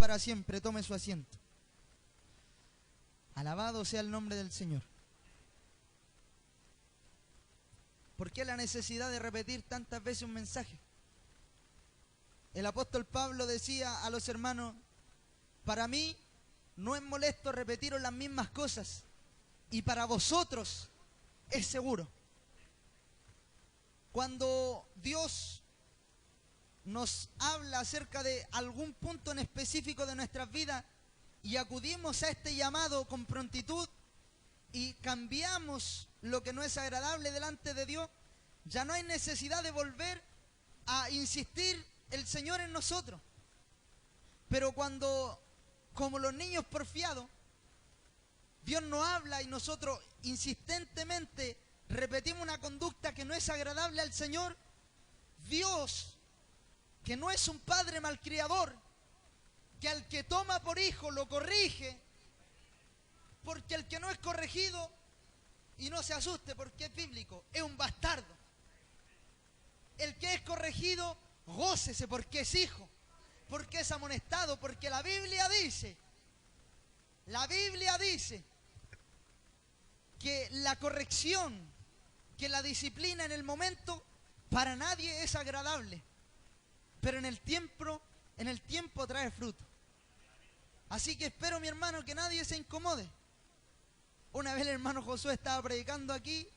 para siempre. Tome su asiento. Alabado sea el nombre del Señor. ¿Por qué la necesidad de repetir tantas veces un mensaje? El apóstol Pablo decía a los hermanos: para mí no es molesto repetiros las mismas cosas, y para vosotros es seguro. Cuando Dios nos habla acerca de algún punto en específico de nuestras vidas y acudimos a este llamado con prontitud y cambiamos lo que no es agradable delante de Dios, ya no hay necesidad de volver a insistir el Señor en nosotros. Pero cuando, como los niños porfiados, Dios nos habla y nosotros insistentemente repetimos una conducta que no es agradable al Señor, Dios, que no es un padre malcriador, que al que toma por hijo lo corrige, porque el que no es corregido, y no se asuste porque es bíblico, es un bastardo. El que es corregido, gócese porque es hijo, porque es amonestado, porque la Biblia dice que la corrección, que la disciplina en el momento para nadie es agradable, pero en el tiempo trae fruto. Así que espero, mi hermano, que nadie se incomode. Una vez el hermano Josué estaba predicando aquí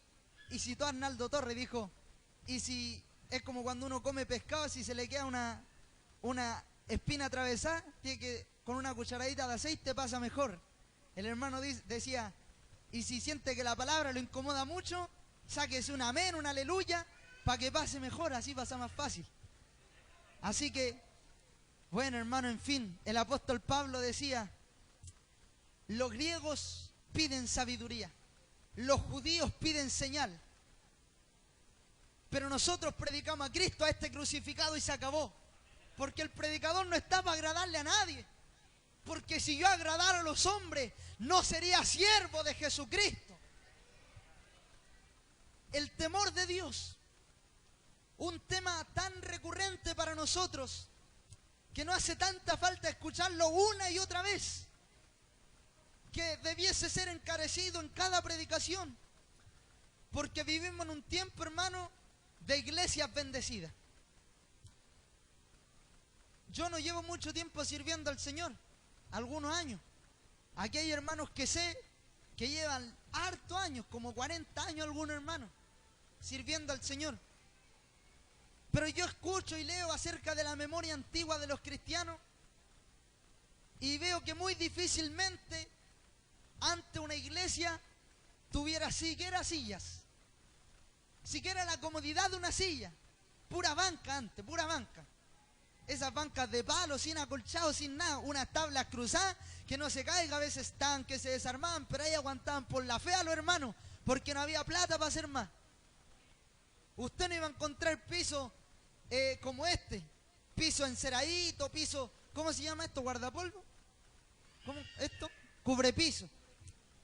y citó a Arnaldo Torres, dijo: y si es como cuando uno come pescado, si se le queda una espina atravesada, tiene que con una cucharadita de aceite pasa mejor. El hermano decía: y si siente que la palabra lo incomoda mucho, sáquese un amén, un aleluya, para que pase mejor, así pasa más fácil. Así que, bueno, hermano, en fin, el apóstol Pablo decía: los griegos piden sabiduría, los judíos piden señal, pero nosotros predicamos a Cristo, a este crucificado, y se acabó. Porque el predicador no está para agradarle a nadie. Porque si yo agradara a los hombres, no sería siervo de Jesucristo. El temor de Dios, un tema tan recurrente para nosotros, que no hace tanta falta escucharlo una y otra vez, que debiese ser encarecido en cada predicación. Porque vivimos en un tiempo, hermano, de iglesias bendecidas. Yo no llevo mucho tiempo sirviendo al Señor, algunos años. Aquí hay hermanos que sé que llevan hartos años, como 40 años algunos hermanos, sirviendo al Señor. Pero yo escucho y leo acerca de la memoria antigua de los cristianos y veo que muy difícilmente ante una iglesia tuviera siquiera sillas, siquiera la comodidad de una silla. Pura banca antes, pura banca. Esas bancas de palo, sin acolchado, sin nada, unas tablas cruzadas, que no se caiga, a veces estaban que se desarmaban, pero ahí aguantaban por la fe a los hermanos, porque no había plata para hacer más. Usted no iba a encontrar piso como este, piso enceradito, piso, ¿cómo se llama esto? ¿Guardapolvo? ¿Cómo? ¿Esto? Cubrepiso.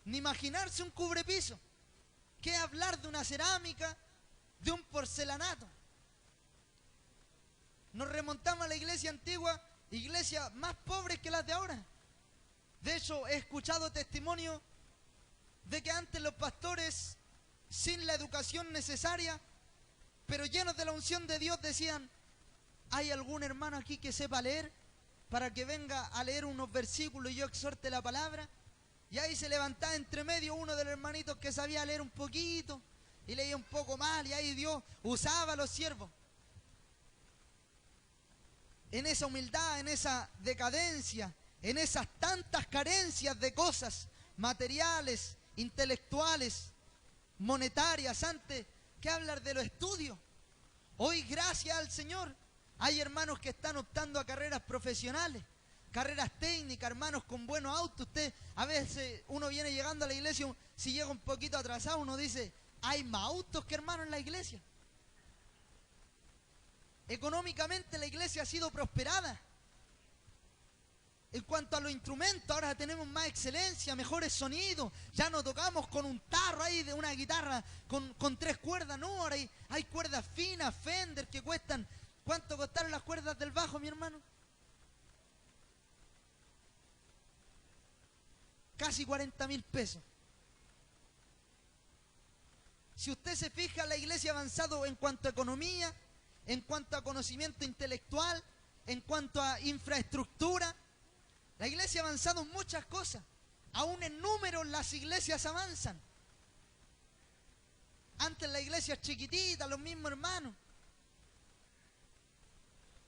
Ni imaginarse un cubrepiso. ¿Qué hablar de una cerámica, de un porcelanato? Nos remontamos a la iglesia antigua, iglesias más pobres que las de ahora. De hecho, he escuchado testimonios de que antes los pastores, sin la educación necesaria, pero llenos de la unción de Dios, decían: ¿hay algún hermano aquí que sepa leer para que venga a leer unos versículos y yo exhorte la palabra? Y ahí se levantaba entre medio uno de los hermanitos que sabía leer un poquito y leía un poco mal, y ahí Dios usaba a los siervos. En esa humildad, en esa decadencia, en esas tantas carencias de cosas materiales, intelectuales, monetarias, antes que hablar de los estudios. Hoy, gracias al Señor, hay hermanos que están optando a carreras profesionales, carreras técnicas, hermanos con buenos autos. Usted, a veces uno viene llegando a la iglesia, si llega un poquito atrasado, uno dice: hay más autos que hermanos en la iglesia. Económicamente la iglesia ha sido prosperada. En cuanto a los instrumentos, ahora tenemos más excelencia, mejores sonidos. Ya no tocamos con un tarro ahí de una guitarra con 3 cuerdas, no, ahora hay cuerdas finas, Fender, que cuestan. ¿Cuánto costaron las cuerdas del bajo, mi hermano? casi 40.000 pesos. Si usted se fija, la iglesia ha avanzado en cuanto a economía, en cuanto a conocimiento intelectual, en cuanto a infraestructura. La iglesia ha avanzado en muchas cosas. Aún en números las iglesias avanzan. Antes la iglesia chiquitita, los mismos hermanos.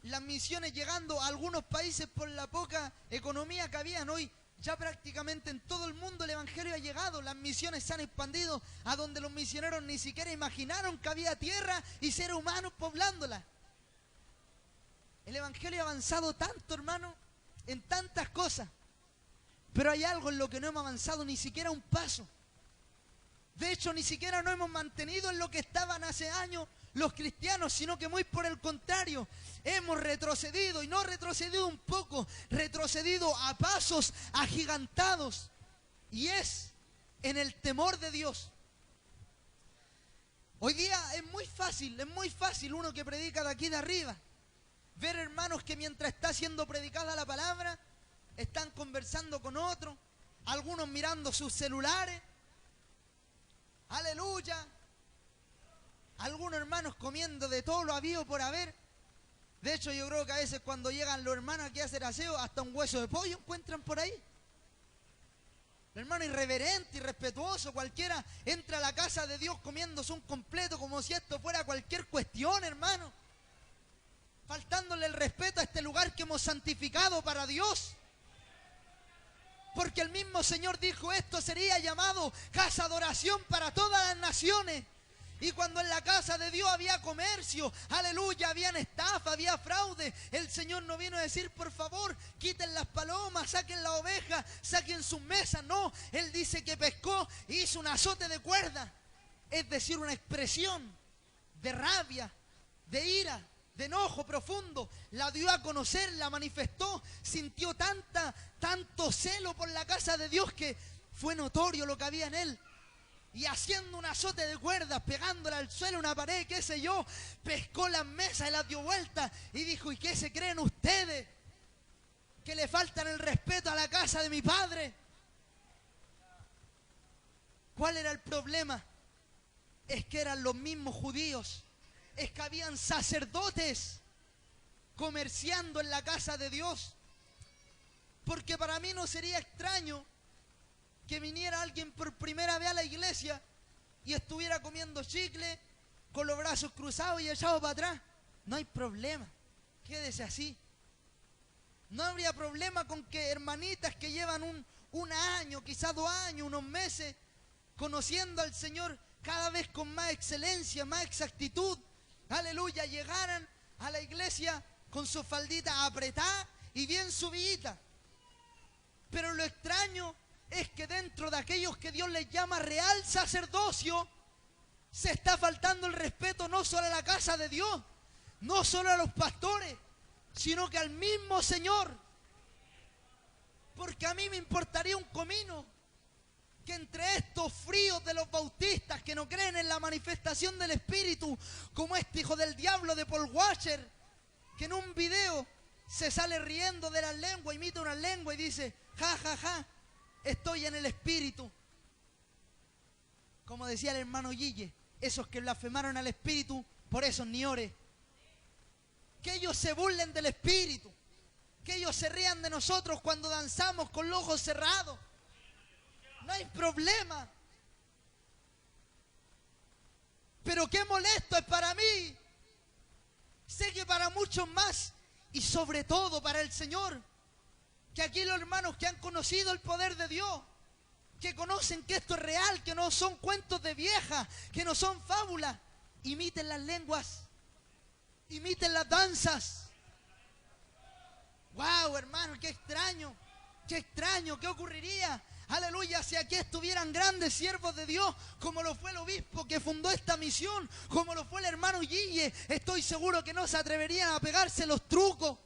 Las misiones llegando a algunos países por la poca economía que habían. Hoy ya prácticamente en todo el mundo el evangelio ha llegado. Las misiones se han expandido a donde los misioneros ni siquiera imaginaron que había tierra y seres humanos poblándola. El evangelio ha avanzado tanto, hermano, en tantas cosas. Pero hay algo en lo que no hemos avanzado ni siquiera un paso. De hecho, ni siquiera nos hemos mantenido en lo que estaban hace años los cristianos, sino que muy por el contrario, hemos retrocedido, y no retrocedido un poco, retrocedido a pasos agigantados, y es en el temor de Dios. Hoy día es muy fácil uno que predica de aquí de arriba, ver hermanos que mientras está siendo predicada la palabra, están conversando con otros, algunos mirando sus celulares, aleluya, algunos hermanos comiendo de todo lo habido por haber. De hecho, yo creo que a veces cuando llegan los hermanos aquí a hacer aseo, hasta un hueso de pollo encuentran por ahí. El hermano irreverente, irrespetuoso, cualquiera entra a la casa de Dios comiéndose un completo como si esto fuera cualquier cuestión, hermano. Faltándole el respeto a este lugar que hemos santificado para Dios. Porque el mismo Señor dijo, esto sería llamado casa de oración para todas las naciones. Y cuando en la casa de Dios había comercio, aleluya, habían estafa, había fraude, el Señor no vino a decir, por favor, quiten las palomas, saquen la oveja, saquen sus mesas. No, Él dice que pescó y hizo un azote de cuerda. Es decir, una expresión de rabia, de ira, de enojo profundo. La dio a conocer, la manifestó, sintió tanto celo por la casa de Dios que fue notorio lo que había en él. Y haciendo un azote de cuerdas, pegándola al suelo, una pared, qué sé yo, pescó las mesas y las dio vuelta y dijo, ¿y qué se creen ustedes? ¿Que le faltan el respeto a la casa de mi padre? ¿Cuál era el problema? Es que eran los mismos judíos, es que habían sacerdotes comerciando en la casa de Dios. Porque para mí no sería extraño que viniera alguien por primera vez a la iglesia y estuviera comiendo chicle con los brazos cruzados y echados para atrás. No hay problema, quédese así. No habría problema con que hermanitas que llevan un año, quizás 2 años, unos meses, conociendo al Señor cada vez con más excelencia, más exactitud, aleluya, llegaran a la iglesia con su faldita apretada y bien subidita. Pero lo extraño es que dentro de aquellos que Dios les llama real sacerdocio, se está faltando el respeto no solo a la casa de Dios, no solo a los pastores, sino que al mismo Señor. Porque a mí me importaría un comino que entre estos fríos de los bautistas que no creen en la manifestación del Espíritu, como este hijo del diablo de Paul Washer, que en un video se sale riendo de las lenguas, imita una lengua y dice, ja, ja, ja, estoy en el Espíritu. Como decía el hermano Guille, esos que blasfemaron al Espíritu, por eso ni ore. Que ellos se burlen del Espíritu, que ellos se rían de nosotros cuando danzamos con los ojos cerrados. No hay problema. Pero qué molesto es para mí. Sé que para muchos más, y sobre todo para el Señor, que aquí los hermanos que han conocido el poder de Dios, que conocen que esto es real, que no son cuentos de vieja, que no son fábulas, imiten las lenguas, imiten las danzas. ¡Wow, hermano! ¡Qué extraño! ¡Qué extraño! ¿Qué ocurriría? Aleluya, si aquí estuvieran grandes siervos de Dios, como lo fue el obispo que fundó esta misión, como lo fue el hermano Guille, estoy seguro que no se atreverían a pegarse los trucos.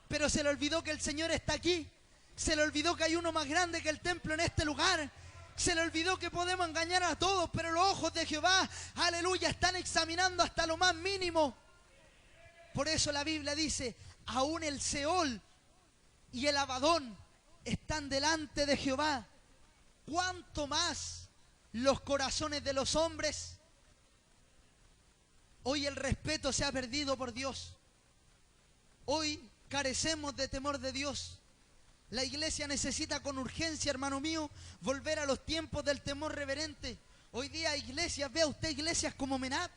Pero se le olvidó que el Señor está aquí. Se le olvidó que hay uno más grande que el templo en este lugar. Se le olvidó que podemos engañar a todos, pero los ojos de Jehová, aleluya, están examinando hasta lo más mínimo. Por eso la Biblia dice, aún el Seol y el Abadón están delante de Jehová, ¿cuánto más los corazones de los hombres? Hoy el respeto se ha perdido por Dios. Hoy carecemos de temor de Dios. La iglesia necesita con urgencia, hermano mío, volver a los tiempos del temor reverente. Hoy día iglesias, vea usted iglesias como Menat,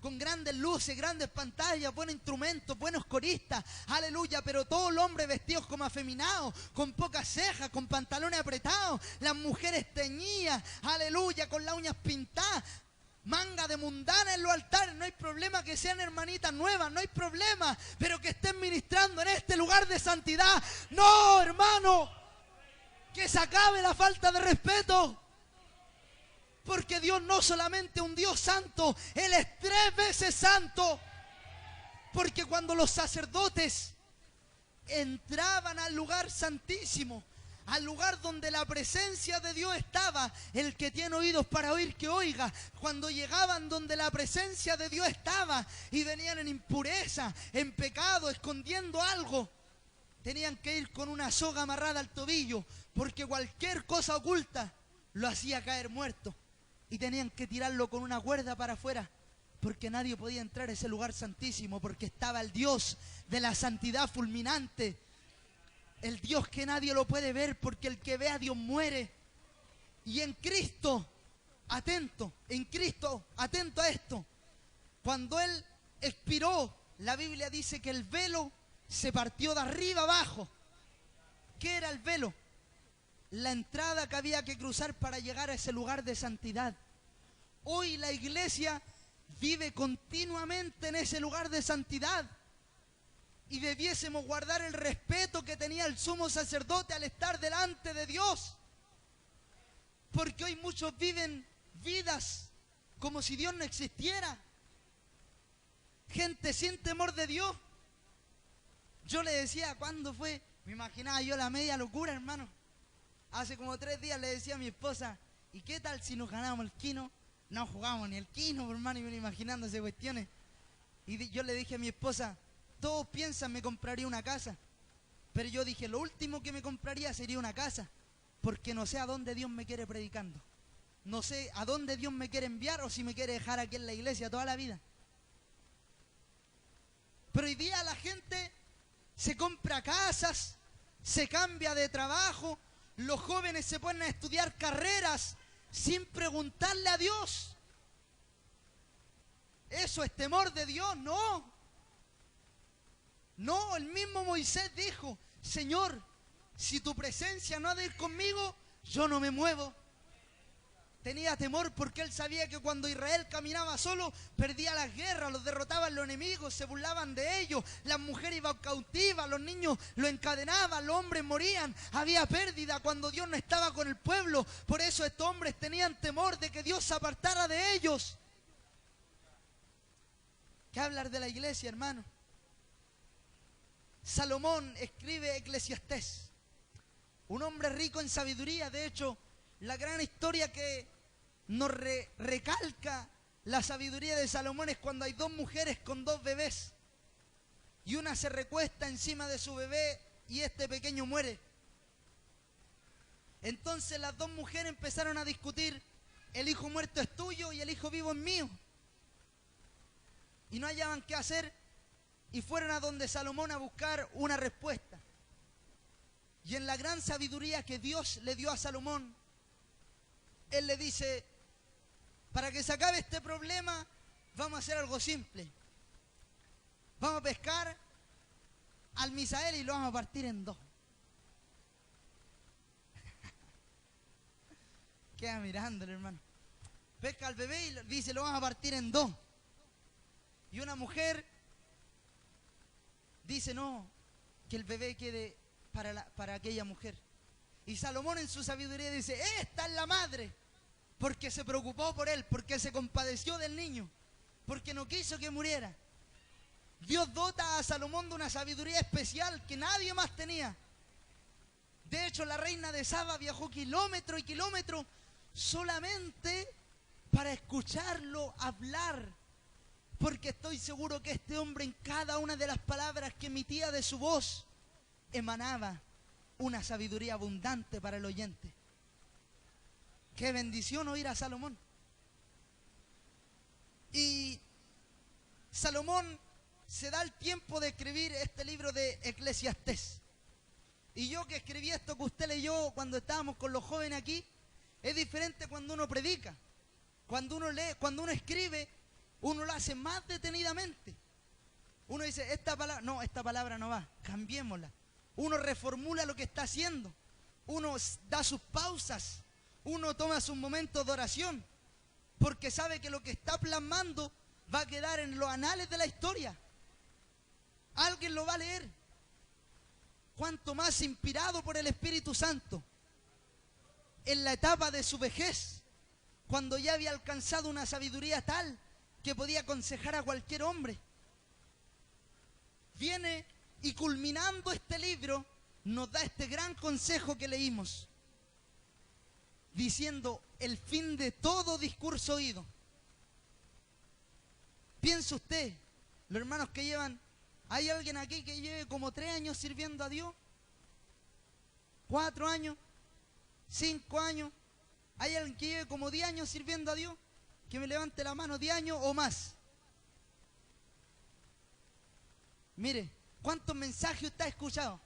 con grandes luces, grandes pantallas, buenos instrumentos, buenos coristas, aleluya, pero todo el hombre vestidos como afeminados, con pocas cejas, con pantalones apretados, las mujeres teñidas, aleluya, con las uñas pintadas, manga de mundana en los altares. No hay problema que sean hermanitas nuevas, no hay problema, pero que estén ministrando en este lugar de santidad. No, hermano, que se acabe la falta de respeto. Porque Dios no solamente un Dios santo, Él es 3 veces santo. Porque cuando los sacerdotes entraban al lugar santísimo, al lugar donde la presencia de Dios estaba, el que tiene oídos para oír que oiga. Cuando llegaban donde la presencia de Dios estaba y venían en impureza, en pecado, escondiendo algo, tenían que ir con una soga amarrada al tobillo, porque cualquier cosa oculta lo hacía caer muerto. Y tenían que tirarlo con una cuerda para afuera, porque nadie podía entrar a ese lugar santísimo, porque estaba el Dios de la santidad fulminante, el Dios que nadie lo puede ver, porque el que ve a Dios muere. Y en Cristo, atento, en Cristo, atento a esto, cuando Él expiró, la Biblia dice que el velo se partió de arriba abajo. ¿Qué era el velo? La entrada que había que cruzar para llegar a ese lugar de santidad. Hoy la iglesia vive continuamente en ese lugar de santidad y debiésemos guardar el respeto que tenía el sumo sacerdote al estar delante de Dios, porque hoy muchos viven vidas como si Dios no existiera, gente sin temor de Dios. Yo le decía, ¿cuándo fue? Me imaginaba yo la media locura, hermano. Hace como 3 días le decía a mi esposa, ¿y qué tal si nos ganábamos el quino? No jugábamos ni el quino, hermano, y me imaginando esas cuestiones. Y yo le dije a mi esposa, todos piensan me compraría una casa, pero yo dije, lo último que me compraría sería una casa, porque no sé a dónde Dios me quiere predicando. No sé a dónde Dios me quiere enviar o si me quiere dejar aquí en la iglesia toda la vida. Pero hoy día la gente se compra casas, se cambia de trabajo. Los jóvenes se ponen a estudiar carreras sin preguntarle a Dios. ¿Eso es temor de Dios? No. No, el mismo Moisés dijo, Señor, si tu presencia no ha de ir conmigo, yo no me muevo. Tenía temor porque él sabía que cuando Israel caminaba solo, perdía las guerras, los derrotaban los enemigos, se burlaban de ellos, las mujeres iban cautivas, los niños lo encadenaban, los hombres morían, había pérdida cuando Dios no estaba con el pueblo. Por eso estos hombres tenían temor de que Dios se apartara de ellos. ¿Qué hablar de la iglesia, hermano? Salomón escribe Eclesiastés, un hombre rico en sabiduría. De hecho, la gran historia que nos recalca la sabiduría de Salomón es cuando hay 2 mujeres con 2 bebés y una se recuesta encima de su bebé y este pequeño muere. Entonces las 2 mujeres empezaron a discutir, el hijo muerto es tuyo y el hijo vivo es mío. Y no hallaban qué hacer y fueron a donde Salomón a buscar una respuesta. Y en la gran sabiduría que Dios le dio a Salomón, Él le dice, para que se acabe este problema, vamos a hacer algo simple. Vamos a pescar al Misael y lo vamos a partir en 2. Queda mirándolo, hermano. Pesca al bebé y dice, lo vamos a partir en 2. Y una mujer dice, no, que el bebé quede para aquella mujer. Y Salomón en su sabiduría dice, esta es la madre, porque se preocupó por él, porque se compadeció del niño, porque no quiso que muriera. Dios dota a Salomón de una sabiduría especial que nadie más tenía. De hecho, la reina de Saba viajó kilómetros y kilómetros solamente para escucharlo hablar, porque estoy seguro que este hombre en cada una de las palabras que emitía de su voz emanaba una sabiduría abundante para el oyente. Qué bendición oír a Salomón. Y Salomón se da el tiempo de escribir este libro de Eclesiastés. Y yo que escribí esto que usted leyó cuando estábamos con los jóvenes aquí, es diferente cuando uno predica. Cuando uno lee, cuando uno escribe, uno lo hace más detenidamente. Uno dice, esta palabra no va, cambiémosla. Uno reformula lo que está haciendo. Uno da sus pausas. Uno toma sus momentos de oración. Porque sabe que lo que está plasmando va a quedar en los anales de la historia. Alguien lo va a leer. Cuanto más inspirado por el Espíritu Santo. En la etapa de su vejez, cuando ya había alcanzado una sabiduría tal que podía aconsejar a cualquier hombre. Viene y culminando este libro, nos da este gran consejo que leímos, diciendo el fin de todo discurso oído. Piense usted, los hermanos que llevan, ¿hay alguien aquí que lleve como 3 años sirviendo a Dios? 4 años, 5 años. ¿Hay alguien que lleve como 10 años sirviendo a Dios? Que me levante la mano, 10 años o más. Mire, ¿cuántos mensajes usted ha escuchado?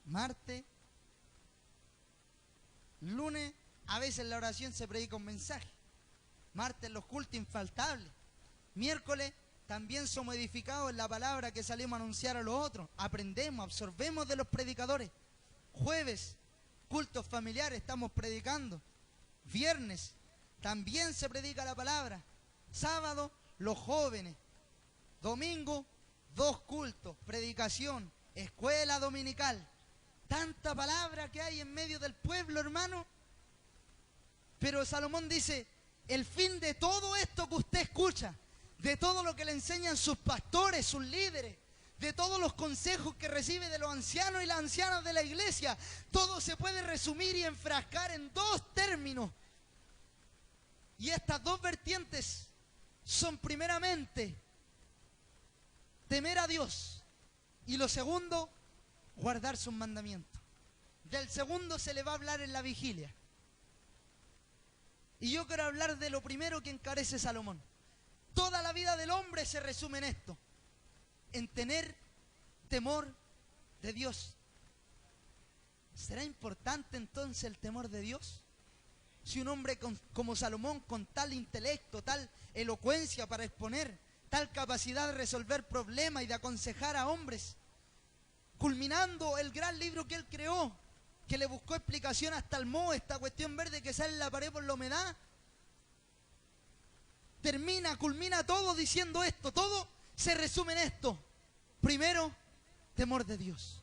Martes, lunes, a veces en la oración se predica un mensaje. Martes los cultos infaltables. Miércoles también somos edificados en la palabra que salimos a anunciar a los otros. Aprendemos, absorbemos de los predicadores. Jueves, cultos familiares, estamos predicando. Viernes, también se predica la palabra. Sábado, los jóvenes. Domingo, 2 cultos, predicación, escuela dominical. Tanta palabra que hay en medio del pueblo, hermano. Pero Salomón dice, el fin de todo esto que usted escucha, de todo lo que le enseñan sus pastores, sus líderes, de todos los consejos que recibe de los ancianos y las ancianas de la iglesia, todo se puede resumir y enfrascar en 2 términos. Y estas 2 vertientes son primeramente temer a Dios y lo segundo, guardar sus mandamientos. Del segundo se le va a hablar en la vigilia. Y yo quiero hablar de lo primero que encarece Salomón. Toda la vida del hombre se resume en esto, en tener temor de Dios. ¿Será importante entonces el temor de Dios? Si un hombre como Salomón, con tal intelecto, tal elocuencia para exponer, tal capacidad de resolver problemas y de aconsejar a hombres, culminando el gran libro que él creó, que le buscó explicación hasta el moho, esta cuestión verde que sale en la pared por la humedad, culmina todo diciendo esto, todo se resume en esto. Primero, temor de Dios.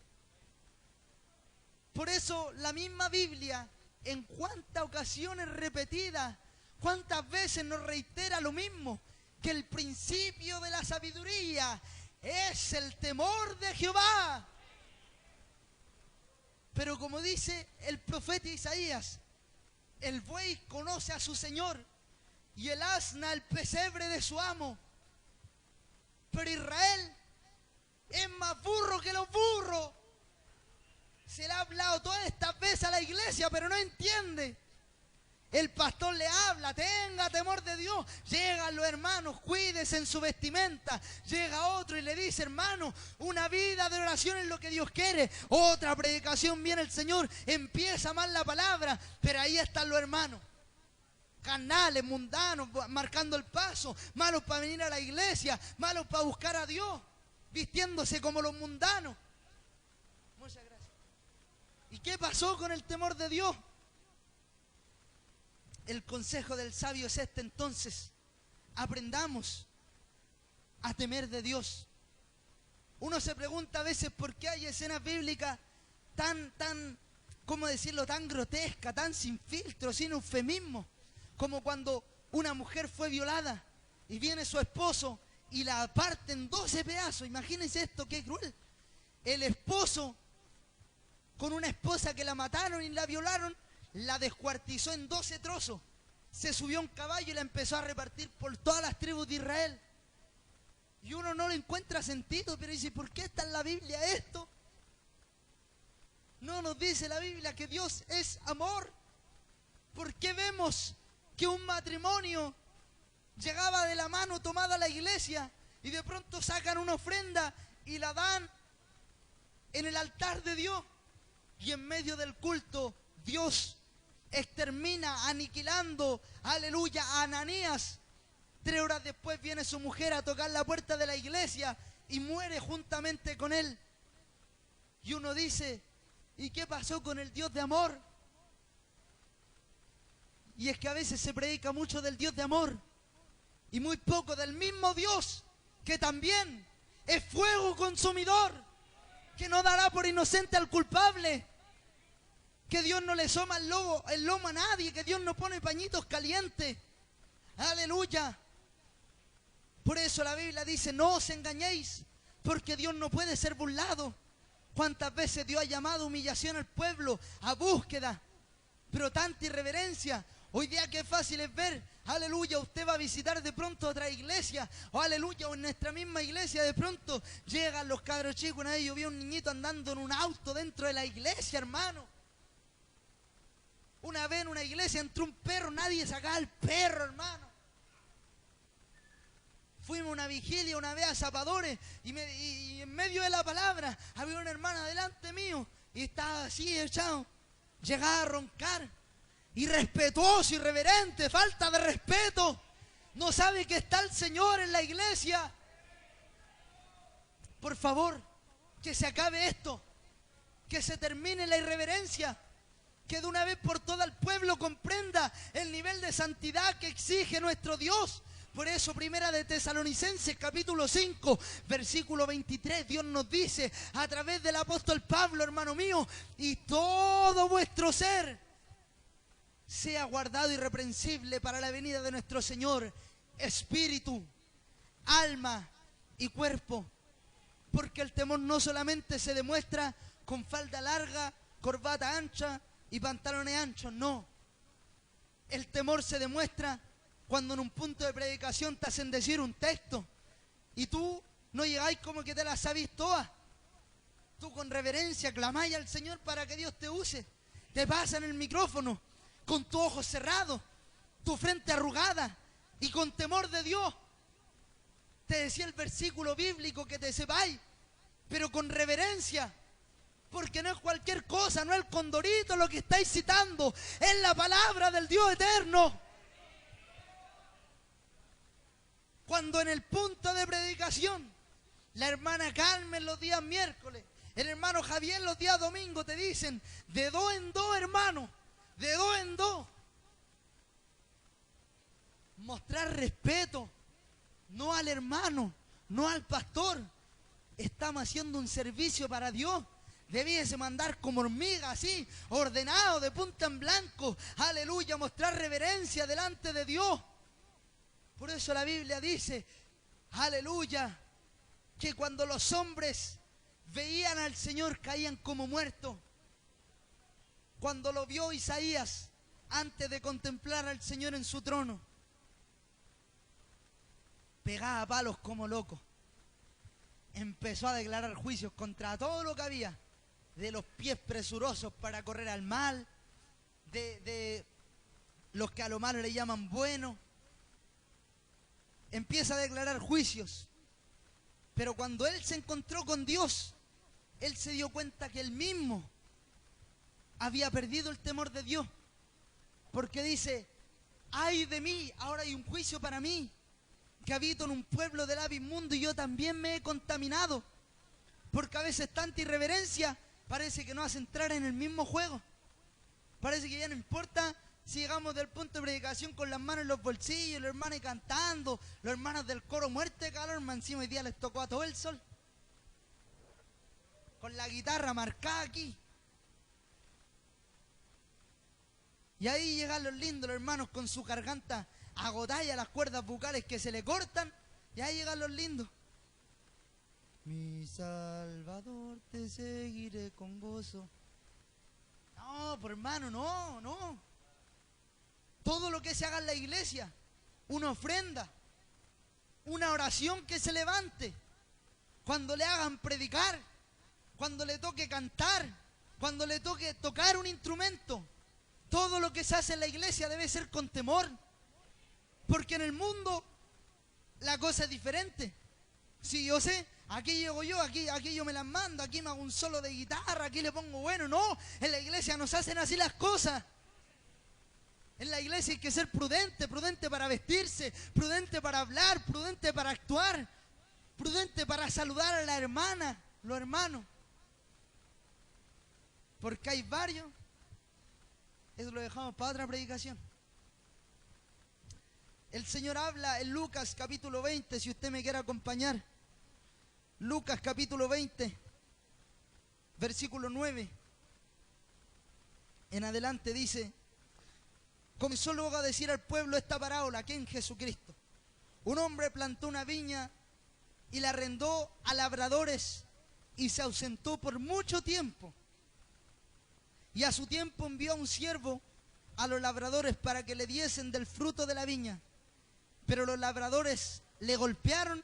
Por eso la misma Biblia, en cuántas ocasiones repetidas, cuántas veces nos reitera lo mismo, que el principio de la sabiduría es el temor de Jehová. Pero como dice el profeta Isaías, el buey conoce a su señor y el asna el pesebre de su amo. Pero Israel es más burro que los burros. Se le ha hablado todas estas veces a la iglesia, pero no entiende. El pastor le habla, tenga temor de Dios. Llegan los hermanos, cuídese en su vestimenta. Llega otro y le dice, hermano, una vida de oración es lo que Dios quiere. Otra predicación, viene el Señor, empieza mal la palabra, pero ahí están los hermanos. Carnales, mundanos, marcando el paso, malos para venir a la iglesia, malos para buscar a Dios, vistiéndose como los mundanos. Muchas gracias. ¿Y qué pasó con el temor de Dios? El consejo del sabio es este entonces. Aprendamos a temer de Dios. Uno se pregunta a veces por qué hay escenas bíblicas tan, ¿cómo decirlo?, tan grotescas, tan sin filtro, sin eufemismo. Como cuando una mujer fue violada y viene su esposo y la parte en 12 pedazos. Imagínense esto, qué cruel. El esposo, con una esposa que la mataron y la violaron, la descuartizó en 12 trozos. Se subió a un caballo y la empezó a repartir por todas las tribus de Israel. Y uno no le encuentra sentido, pero dice, ¿por qué está en la Biblia esto? No nos dice la Biblia que Dios es amor. ¿Por qué vemos que un matrimonio llegaba de la mano tomada a la iglesia y de pronto sacan una ofrenda y la dan en el altar de Dios? Y en medio del culto Dios extermina, aniquilando, aleluya, a Ananías. 3 horas después viene su mujer a tocar la puerta de la iglesia y muere juntamente con él. Y uno dice, ¿y qué pasó con el Dios de amor? Y es que a veces se predica mucho del Dios de amor y muy poco del mismo Dios, que también es fuego consumidor, que no dará por inocente al culpable, que Dios no le soma el lomo a nadie, que Dios no pone pañitos calientes. Aleluya. Por eso la Biblia dice, no os engañéis, porque Dios no puede ser burlado. ¿Cuántas veces Dios ha llamado humillación al pueblo, a búsqueda? Pero tanta irreverencia. Hoy día qué fácil es ver, aleluya, usted va a visitar de pronto otra iglesia, o aleluya, o en nuestra misma iglesia de pronto llegan los cabros chicos. Una vez yo vi a un niñito andando en un auto dentro de la iglesia, hermano. Una vez en una iglesia entró un perro, nadie sacaba al perro, hermano. Fuimos a una vigilia una vez a Zapadores y en medio de la palabra había una hermana delante mío y estaba así echado. Llegaba a roncar. Irrespetuoso, irreverente, falta de respeto. No sabe que está el Señor en la iglesia. Por favor, que se acabe esto. Que se termine la irreverencia. Que de una vez por todas el pueblo comprenda el nivel de santidad que exige nuestro Dios. Por eso, Primera de Tesalonicenses, capítulo 5, versículo 23, Dios nos dice a través del apóstol Pablo, hermano mío, y todo vuestro ser sea guardado irreprensible para la venida de nuestro Señor, espíritu, alma y cuerpo. Porque el temor no solamente se demuestra con falda larga, corbata ancha y pantalones anchos, no. El temor se demuestra cuando en un punto de predicación te hacen decir un texto y tú no llegáis como que te la sabís todas. Tú con reverencia clamáis al Señor para que Dios te use. Te pasan el micrófono con tus ojos cerrados, tu frente arrugada y con temor de Dios. Te decía el versículo bíblico que te sepáis, pero con reverencia. Porque no es cualquier cosa, no es el condorito lo que estáis citando, es la palabra del Dios eterno. Cuando en el punto de predicación, la hermana Carmen los días miércoles, el hermano Javier los días domingos te dicen, de dos en dos, hermano, de dos en dos. Mostrar respeto, no al hermano, no al pastor. Estamos haciendo un servicio para Dios. Debiese mandar como hormiga así, ordenado, de punta en blanco. Aleluya, mostrar reverencia delante de Dios. Por eso la Biblia dice, aleluya, que cuando los hombres veían al Señor caían como muertos. Cuando lo vio Isaías, antes de contemplar al Señor en su trono, pegaba palos como loco. Empezó a declarar juicios contra todo lo que había, de los pies presurosos para correr al mal, de los que a lo malo le llaman bueno. Empieza a declarar juicios. Pero cuando él se encontró con Dios, él se dio cuenta que él mismo había perdido el temor de Dios. Porque dice, ay de mí, ahora hay un juicio para mí, que habito en un pueblo del hábil inmundo y yo también me he contaminado. Porque a veces tanta irreverencia parece que nos hace entrar en el mismo juego. Parece que ya no importa si llegamos del punto de predicación con las manos en los bolsillos, los hermanos cantando, los hermanos del coro muerte de calor, encima hoy día les tocó a todo el sol. Con la guitarra marcada aquí. Y ahí llegan los lindos, los hermanos con su garganta agotada y a las cuerdas vocales que se le cortan. Y ahí llegan los lindos. Mi Salvador, te seguiré con gozo. No, pues hermano, no. Todo lo que se haga en la iglesia, una ofrenda, una oración que se levante, cuando le hagan predicar, cuando le toque cantar, cuando le toque tocar un instrumento. Todo lo que se hace en la iglesia debe ser con temor, porque en el mundo la cosa es diferente. Si yo sé, aquí llego yo, aquí yo me las mando, aquí me hago un solo de guitarra, aquí le pongo bueno. No, en la iglesia no se hacen así las cosas. En la iglesia hay que ser prudente, prudente para vestirse, prudente para hablar, prudente para actuar, prudente para saludar a la hermana, los hermanos. Porque hay varios, eso lo dejamos para otra predicación. El Señor habla en Lucas capítulo 20, si usted me quiere acompañar. Lucas capítulo 20, versículo 9. En adelante dice: comenzó luego a decir al pueblo esta parábola, que en Jesucristo. Un hombre plantó una viña y la arrendó a labradores y se ausentó por mucho tiempo. Y a su tiempo envió a un siervo a los labradores para que le diesen del fruto de la viña. Pero los labradores le golpearon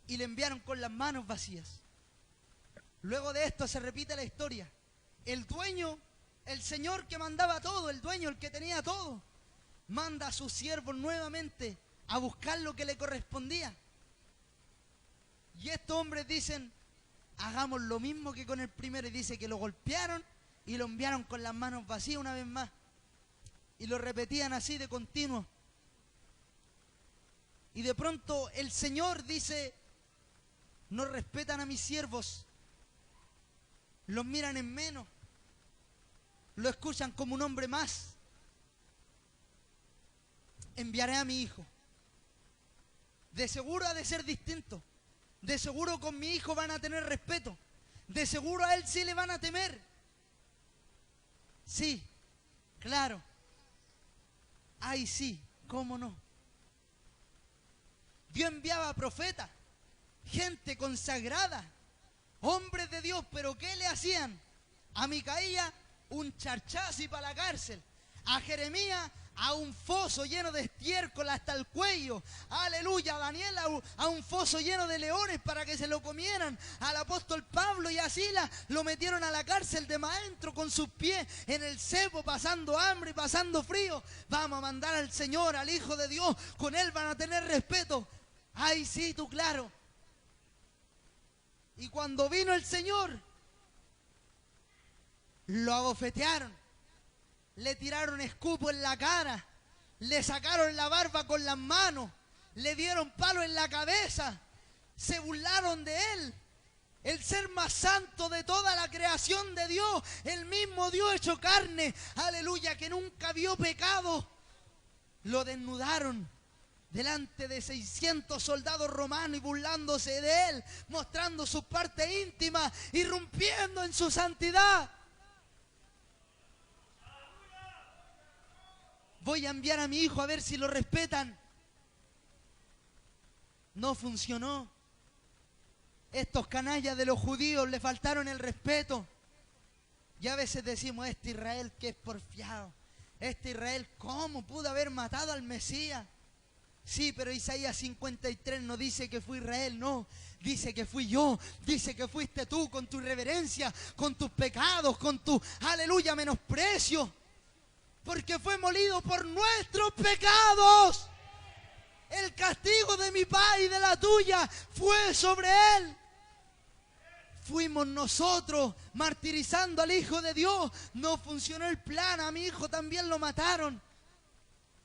y le enviaron con las manos vacías. Luego de esto se repite la historia. El dueño, el señor que mandaba todo, el dueño, el que tenía todo, manda a sus siervos nuevamente a buscar lo que le correspondía. Y estos hombres dicen: hagamos lo mismo que con el primero. Y dice que lo golpearon y lo enviaron con las manos vacías una vez más. Y lo repetían así de continuo. Y de pronto el Señor dice: no respetan a mis siervos, los miran en menos, lo escuchan como un hombre más. Enviaré a mi hijo. De seguro ha de ser distinto. De seguro con mi hijo van a tener respeto. De seguro a él sí le van a temer. Sí, claro. Ay, sí, ¿cómo no? Dios enviaba a profetas, gente consagrada, hombres de Dios, pero ¿qué le hacían? A Micaía un charchazo y para la cárcel. A Jeremías a un foso lleno de estiércol hasta el cuello. Aleluya. A Daniel a un foso lleno de leones para que se lo comieran. Al apóstol Pablo y a Silas lo metieron a la cárcel de maestro con sus pies en el cepo, pasando hambre y pasando frío. Vamos a mandar al Señor, al Hijo de Dios, con Él van a tener respeto. Ay, sí, tú claro. Y cuando vino el Señor, lo abofetearon, le tiraron escupo en la cara, le sacaron la barba con las manos, le dieron palo en la cabeza, se burlaron de él. El ser más santo de toda la creación de Dios, el mismo Dios hecho carne, aleluya, que nunca vio pecado, lo desnudaron delante de 600 soldados romanos y burlándose de él, mostrando sus partes íntimas, irrumpiendo en su santidad. Voy a enviar a mi hijo a ver si lo respetan. No funcionó. Estos canallas de los judíos le faltaron el respeto. Y a veces decimos: este Israel que es porfiado, este Israel cómo pudo haber matado al Mesías. Sí, pero Isaías 53 no dice que fue Israel, no. Dice que fui yo, dice que fuiste tú con tu irreverencia, con tus pecados, con tu, aleluya, menosprecio. Porque fue molido por nuestros pecados. El castigo de mi paz y de la tuya fue sobre él. Fuimos nosotros martirizando al Hijo de Dios. No funcionó el plan, a mi hijo también lo mataron.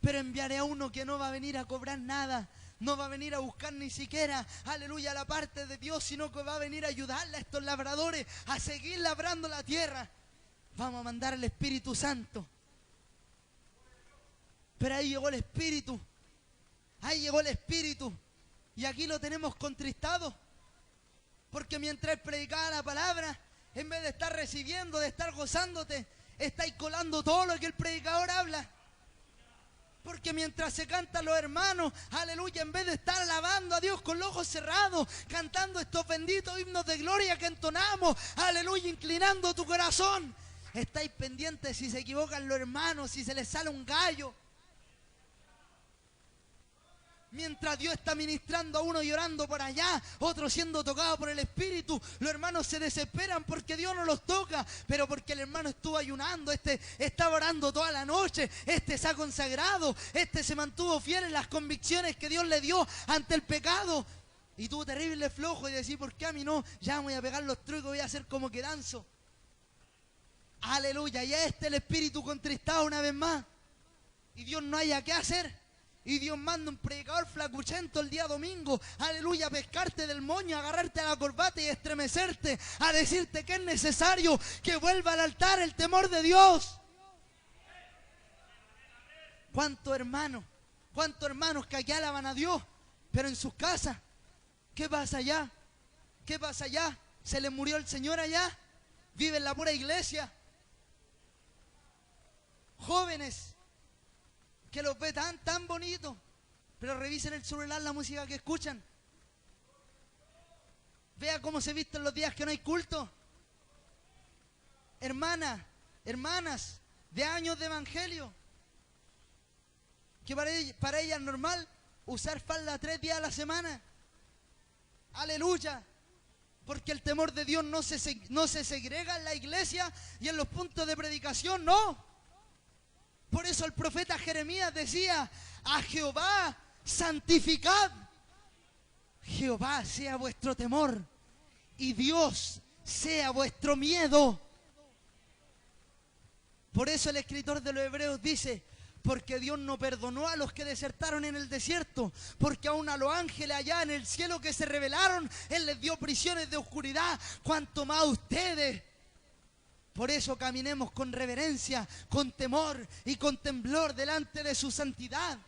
Pero enviaré a uno que no va a venir a cobrar nada. No va a venir a buscar ni siquiera, aleluya, la parte de Dios, sino que va a venir a ayudarle a estos labradores a seguir labrando la tierra. Vamos a mandar al Espíritu Santo. Pero ahí llegó el Espíritu. Ahí llegó el Espíritu. Y aquí lo tenemos contristado. Porque mientras él predicaba la palabra, en vez de estar recibiendo, de estar gozándote, estáis colando todo lo que el predicador habla. Porque mientras se cantan los hermanos, aleluya, en vez de estar alabando a Dios con los ojos cerrados, cantando estos benditos himnos de gloria que entonamos, aleluya, inclinando tu corazón, estáis pendientes si se equivocan los hermanos, si se les sale un gallo. Mientras Dios está ministrando a uno llorando por allá, otro siendo tocado por el Espíritu, los hermanos se desesperan porque Dios no los toca, pero porque el hermano estuvo ayunando, estaba orando toda la noche, se ha consagrado, se mantuvo fiel en las convicciones que Dios le dio ante el pecado. Y tuvo terrible flojo y decir, ¿por qué a mí no? Ya me voy a pegar los trucos, voy a hacer como que danzo. Aleluya, y el espíritu contristado una vez más. Y Dios no haya qué hacer. Y Dios manda un predicador flacuchento el día domingo, aleluya, a pescarte del moño, a agarrarte a la corbata y a estremecerte, a decirte que es necesario que vuelva al altar el temor de Dios. ¿Cuántos hermanos que aquí alaban a Dios, pero en sus casas? ¿Qué pasa allá? ¿Qué pasa allá? ¿Se le murió el Señor allá? ¿Vive en la pura iglesia? Jóvenes que los ve tan bonitos, pero revisen el celular la música que escuchan. Vea cómo se visten los días que no hay culto. Hermanas de años de evangelio, que para ellas es normal usar falda 3 días a la semana. Aleluya, porque el temor de Dios no se segrega en la iglesia y en los puntos de predicación, no. Por eso el profeta Jeremías decía, a Jehová santificad. Jehová sea vuestro temor y Dios sea vuestro miedo. Por eso el escritor de los Hebreos dice, porque Dios no perdonó a los que desertaron en el desierto, porque aún a los ángeles allá en el cielo que se rebelaron, Él les dio prisiones de oscuridad, cuanto más a ustedes. Por eso caminemos con reverencia, con temor y con temblor delante de su santidad.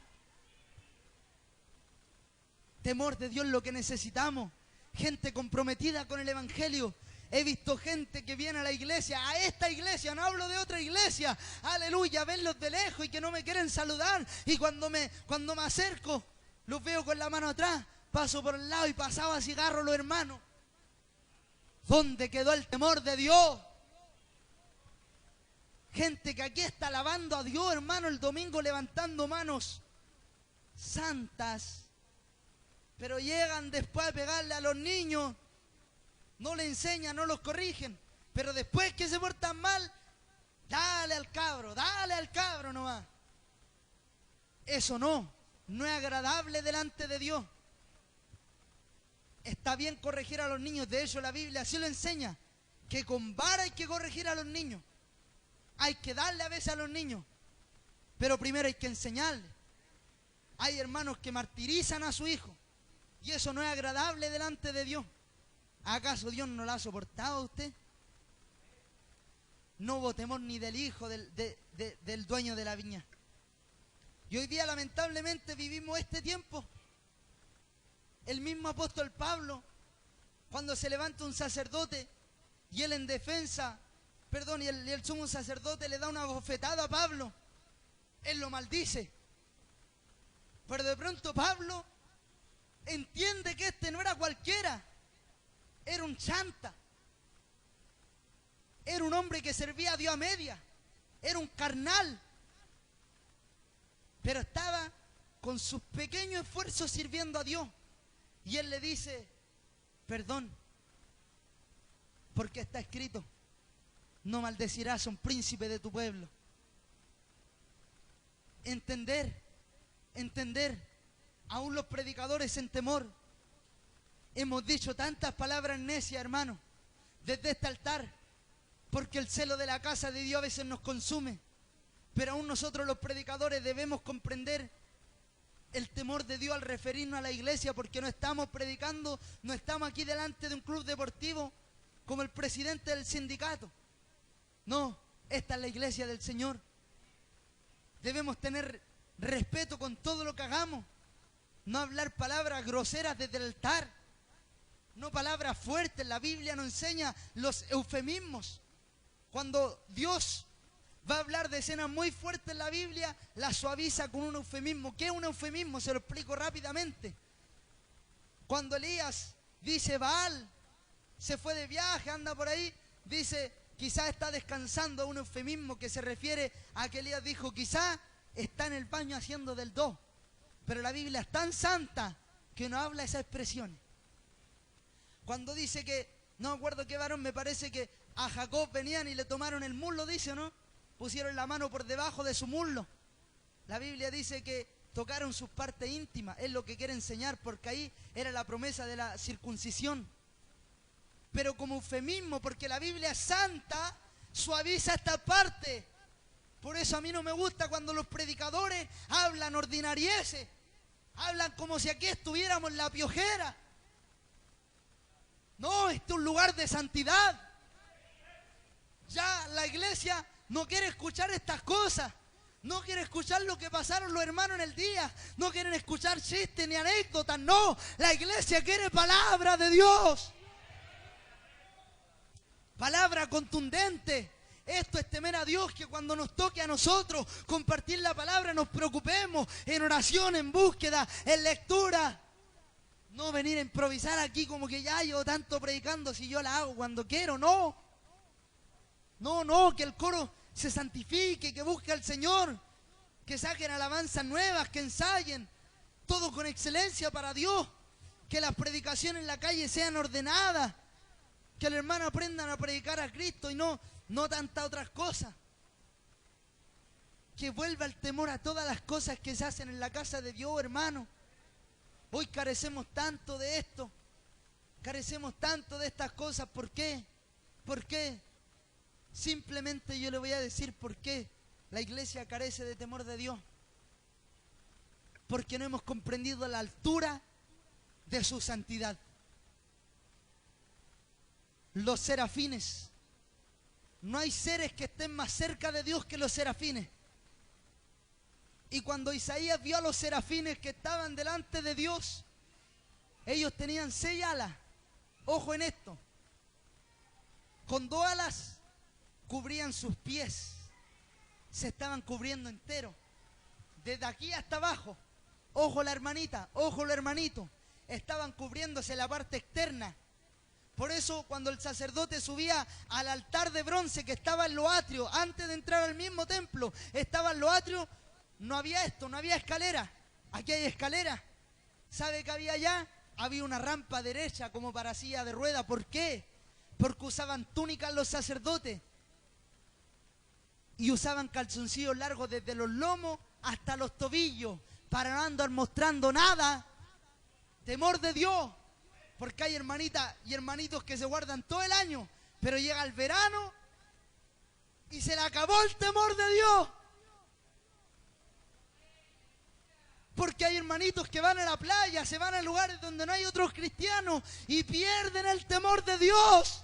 Temor de Dios es lo que necesitamos. Gente comprometida con el Evangelio. He visto gente que viene a la iglesia, a esta iglesia, no hablo de otra iglesia, aleluya, verlos de lejos y que no me quieren saludar. Y cuando me acerco, los veo con la mano atrás, paso por el lado y pasaba cigarro los hermanos. ¿Dónde quedó el temor de Dios? Gente que aquí está alabando a Dios, hermano, el domingo levantando manos santas, pero llegan después a pegarle a los niños, no le enseñan, no los corrigen, pero después que se portan mal, dale al cabro nomás. Eso no es agradable delante de Dios. Está bien corregir a los niños, de hecho la Biblia así lo enseña, que con vara hay que corregir a los niños. Hay que darle a veces a los niños, pero primero hay que enseñarle. Hay hermanos que martirizan a su hijo y eso no es agradable delante de Dios. ¿Acaso Dios no lo ha soportado a usted? No hubo temor ni del hijo del dueño de la viña. Y hoy día lamentablemente vivimos este tiempo. El mismo apóstol Pablo, cuando se levanta un sacerdote y él en defensa, y el sumo sacerdote le da una bofetada a Pablo, él lo maldice. Pero de pronto Pablo entiende que no era cualquiera, era un chanta, era un hombre que servía a Dios a media, era un carnal, pero estaba con sus pequeños esfuerzos sirviendo a Dios. Y él le dice, perdón, porque está escrito, no maldecirás a un príncipe de tu pueblo. Entender, aún los predicadores en temor, hemos dicho tantas palabras necias, hermano, desde este altar, porque el celo de la casa de Dios a veces nos consume, pero aún nosotros los predicadores debemos comprender el temor de Dios al referirnos a la iglesia, porque no estamos predicando, no estamos aquí delante de un club deportivo como el presidente del sindicato. No, esta es la iglesia del Señor. Debemos tener respeto con todo lo que hagamos. No hablar palabras groseras desde el altar. No palabras fuertes. La Biblia nos enseña los eufemismos. Cuando Dios va a hablar de escenas muy fuertes en la Biblia, la suaviza con un eufemismo. ¿Qué es un eufemismo? Se lo explico rápidamente. Cuando Elías dice Baal se fue de viaje, anda por ahí, dice quizás está descansando, un eufemismo que se refiere a que Elías dijo quizás está en el baño haciendo del 2. Pero la Biblia es tan santa que no habla esas expresiones. Cuando dice que, no me acuerdo qué varón, me parece que a Jacob venían y le tomaron el muslo, dice, ¿o no? Pusieron la mano por debajo de su muslo. La Biblia dice que tocaron sus partes íntimas, es lo que quiere enseñar, porque ahí era la promesa de la circuncisión. Pero como eufemismo, porque la Biblia es santa, suaviza esta parte. Por eso a mí no me gusta cuando los predicadores hablan ordinarieces, hablan como si aquí estuviéramos en la Piojera. No, este es un lugar de santidad. Ya la iglesia no quiere escuchar estas cosas. No quiere escuchar lo que pasaron los hermanos en el día. No quieren escuchar chistes ni anécdotas. No, la iglesia quiere palabra de Dios. Palabra contundente. Esto es temer a Dios, que cuando nos toque a nosotros compartir la palabra nos preocupemos en oración, en búsqueda, en lectura. No venir a improvisar aquí como que ya llevo tanto predicando si yo la hago cuando quiero, no. No, que el coro se santifique, que busque al Señor, que saquen alabanzas nuevas, que ensayen, todo con excelencia para Dios, que las predicaciones en la calle sean ordenadas, que los hermanos aprendan a predicar a Cristo y no tantas otras cosas. Que vuelva el temor a todas las cosas que se hacen en la casa de Dios, hermano. Hoy carecemos tanto de esto, carecemos tanto de estas cosas. ¿Por qué? ¿Por qué? Simplemente yo le voy a decir por qué la iglesia carece de temor de Dios. Porque no hemos comprendido la altura de su santidad. Los serafines, no hay seres que estén más cerca de Dios que los serafines. Y cuando Isaías vio a los serafines que estaban delante de Dios, ellos tenían 6 alas. Ojo en esto. Con 2 alas cubrían sus pies. Se estaban cubriendo enteros. Desde aquí hasta abajo. Ojo la hermanita, ojo el hermanito. Estaban cubriéndose la parte externa. Por eso cuando el sacerdote subía al altar de bronce que estaba en los atrios, antes de entrar al mismo templo, estaba en los atrios, no había esto, no había escalera. Aquí hay escalera. ¿Sabe qué había allá? Había una rampa derecha como para silla de rueda. ¿Por qué? Porque usaban túnicas los sacerdotes. Y usaban calzoncillos largos desde los lomos hasta los tobillos, para no andar mostrando nada. Temor de Dios. Porque hay hermanitas y hermanitos que se guardan todo el año, pero llega el verano y se le acabó el temor de Dios. Porque hay hermanitos que van a la playa, se van a lugares donde no hay otros cristianos y pierden el temor de Dios.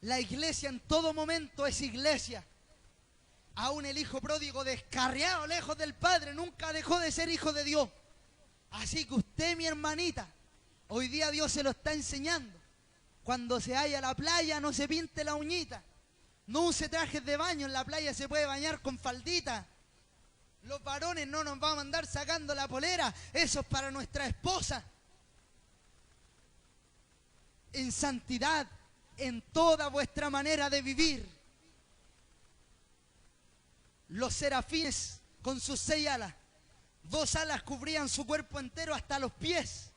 La iglesia en todo momento es iglesia. Aún el hijo pródigo, descarriado lejos del Padre, nunca dejó de ser hijo de Dios. Así que usted, mi hermanita, hoy día Dios se lo está enseñando. Cuando se vaya a la playa, no se pinte la uñita. No use trajes de baño, en la playa se puede bañar con faldita. Los varones no nos vamos a andar sacando la polera, eso es para nuestra esposa. En santidad, en toda vuestra manera de vivir. Los serafines con sus 6 alas, 2 alas cubrían su cuerpo entero hasta los pies.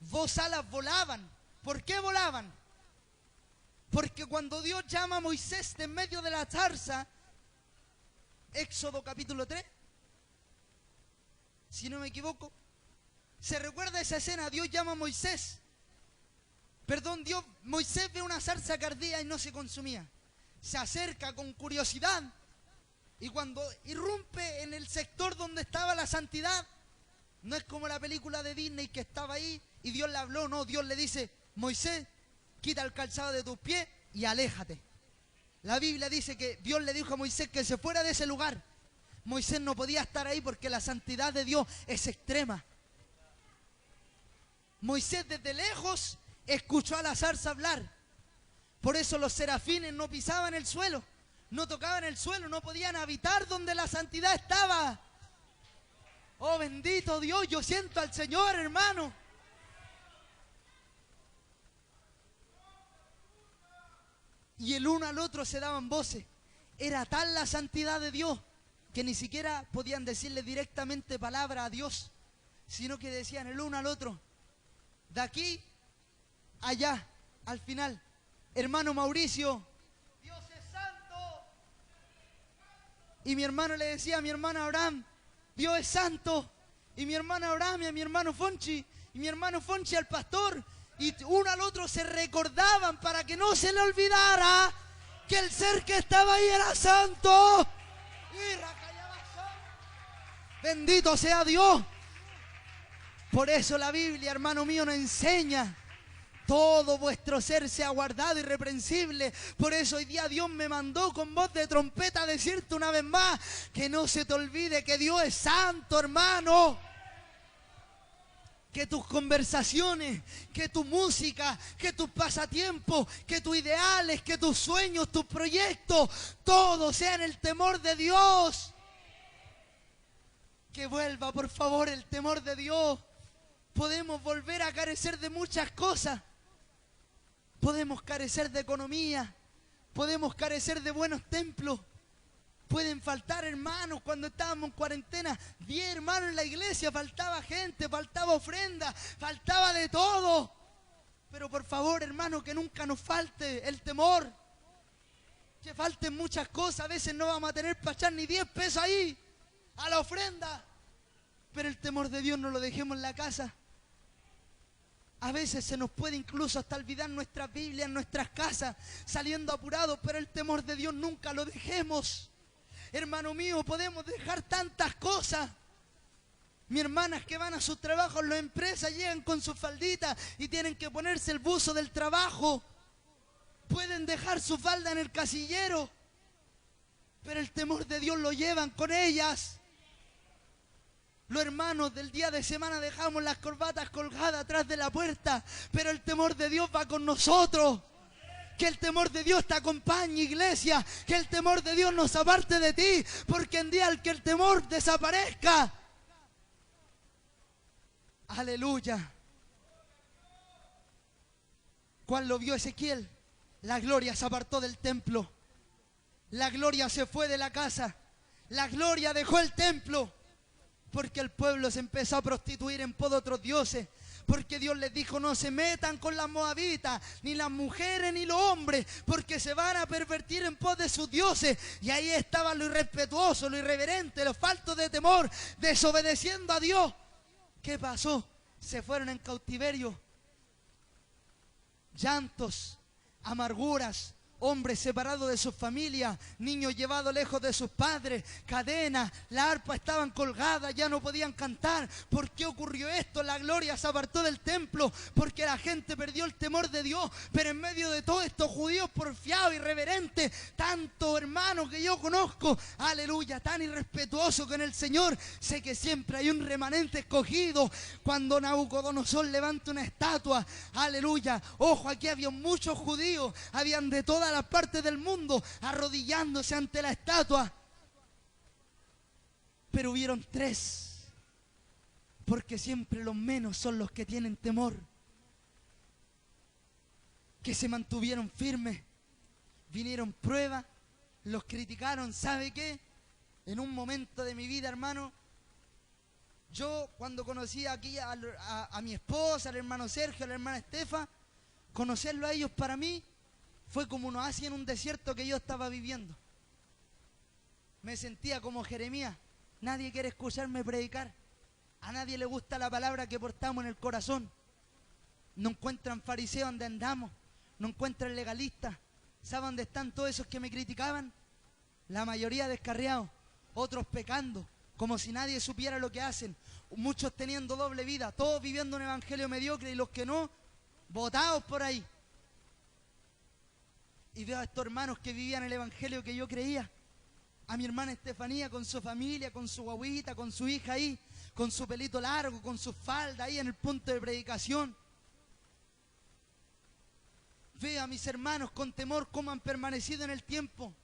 2 alas volaban. ¿Por qué volaban? Porque cuando Dios llama a Moisés de en medio de la zarza, Éxodo capítulo 3, si no me equivoco, ¿se recuerda esa escena? Dios llama a Moisés. Moisés ve una zarza que ardía y no se consumía. Se acerca con curiosidad y cuando irrumpe en el sector donde estaba la santidad, no es como la película de Disney que estaba ahí y Dios le habló, no, Dios le dice, Moisés, quita el calzado de tus pies y aléjate. La Biblia dice que Dios le dijo a Moisés que se fuera de ese lugar. Moisés no podía estar ahí porque la santidad de Dios es extrema. Moisés desde lejos escuchó a la zarza hablar. Por eso los serafines no pisaban el suelo, no tocaban el suelo, no podían habitar donde la santidad estaba. Oh, bendito Dios, yo siento al Señor, hermano. Y el uno al otro se daban voces. Era tal la santidad de Dios que ni siquiera podían decirle directamente palabra a Dios, sino que decían el uno al otro, de aquí a allá, al final, hermano Mauricio, Dios es santo. Y mi hermano le decía a mi hermano Abraham, Dios es santo. Y mi hermano Abraham y a mi hermano Fonchi, y mi hermano Fonchi al pastor, y uno al otro se recordaban para que no se le olvidara que el ser que estaba ahí era santo. Bendito sea Dios. Por eso la Biblia, hermano mío, nos enseña: todo vuestro ser sea guardado irreprensible. Por eso hoy día Dios me mandó con voz de trompeta a decirte una vez más que no se te olvide que Dios es santo, hermano. Que tus conversaciones, que tu música, que tus pasatiempos, que tus ideales, que tus sueños, tus proyectos, todo sea en el temor de Dios. Que vuelva, por favor, el temor de Dios. Podemos volver a carecer de muchas cosas. Podemos carecer de economía. Podemos carecer de buenos templos. Pueden faltar hermanos. Cuando estábamos en cuarentena, 10 hermanos en la iglesia, faltaba gente, faltaba ofrenda, faltaba de todo. Pero por favor, hermano, que nunca nos falte el temor. Que falten muchas cosas. A veces no vamos a tener para echar ni 10 pesos ahí a la ofrenda. Pero el temor de Dios no lo dejemos en la casa. A veces se nos puede incluso hasta olvidar nuestras Biblias en nuestras casas, saliendo apurados, pero el temor de Dios nunca lo dejemos. Hermano mío, podemos dejar tantas cosas. Mis hermanas que van a sus trabajos, las empresas llegan con sus falditas y tienen que ponerse el buzo del trabajo. Pueden dejar su falda en el casillero, pero el temor de Dios lo llevan con ellas. Los hermanos del día de semana dejamos las corbatas colgadas atrás de la puerta, pero el temor de Dios va con nosotros. Que el temor de Dios te acompañe, iglesia. Que el temor de Dios no se aparte de ti, porque en día al que el temor desaparezca. Aleluya. ¿Cuál lo vio Ezequiel? La gloria se apartó del templo. La gloria se fue de la casa. La gloria dejó el templo. Porque el pueblo se empezó a prostituir en pos de otros dioses. Porque Dios les dijo: no se metan con las moabitas, ni las mujeres ni los hombres, porque se van a pervertir en pos de sus dioses. Y ahí estaba lo irrespetuoso, lo irreverente, lo falto de temor, desobedeciendo a Dios. ¿Qué pasó? Se fueron en cautiverio. Llantos, amarguras, hombres separados de sus familias, niños llevados lejos de sus padres, cadenas, la arpa estaban colgadas, ya no podían cantar. ¿Por qué ocurrió esto? La gloria se apartó del templo, porque la gente perdió el temor de Dios. Pero en medio de todo estos judíos porfiados, irreverentes, tantos hermanos que yo conozco, aleluya, tan irrespetuosos con el Señor, sé que siempre hay un remanente escogido. Cuando Nabucodonosor levanta una estatua, aleluya, ojo, aquí había muchos judíos, habían de todas las partes del mundo arrodillándose ante la estatua, pero hubieron 3, porque siempre los menos son los que tienen temor, que se mantuvieron firmes. Vinieron pruebas, los criticaron. ¿Sabe qué? En un momento de mi vida, hermano, yo cuando conocí aquí a mi esposa, al hermano Sergio, a la hermana Estefa, conocerlo a ellos para mí fue como un oasis en un desierto que yo estaba viviendo. Me sentía como Jeremías. Nadie quiere escucharme predicar. A nadie le gusta la palabra que portamos en el corazón. No encuentran fariseos donde andamos. No encuentran legalistas. ¿Saben dónde están todos esos que me criticaban? La mayoría descarriados. Otros pecando, como si nadie supiera lo que hacen. Muchos teniendo doble vida. Todos viviendo un evangelio mediocre, y los que no, botados por ahí. Y veo a estos hermanos que vivían el evangelio que yo creía. A mi hermana Estefanía con su familia, con su guaguita, con su hija ahí, con su pelito largo, con su falda ahí en el punto de predicación. Veo a mis hermanos con temor cómo han permanecido en el tiempo.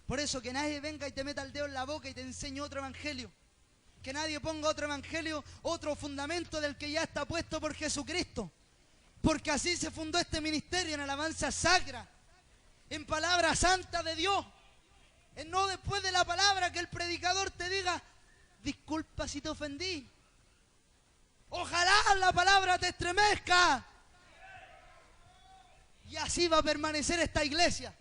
Por eso que nadie venga y te meta el dedo en la boca y te enseñe otro evangelio. Que nadie ponga otro evangelio, otro fundamento del que ya está puesto por Jesucristo. Porque así se fundó este ministerio, en alabanza sacra, en palabra santa de Dios. No después de la palabra que el predicador te diga, disculpa si te ofendí. Ojalá la palabra te estremezca. Y así va a permanecer esta iglesia.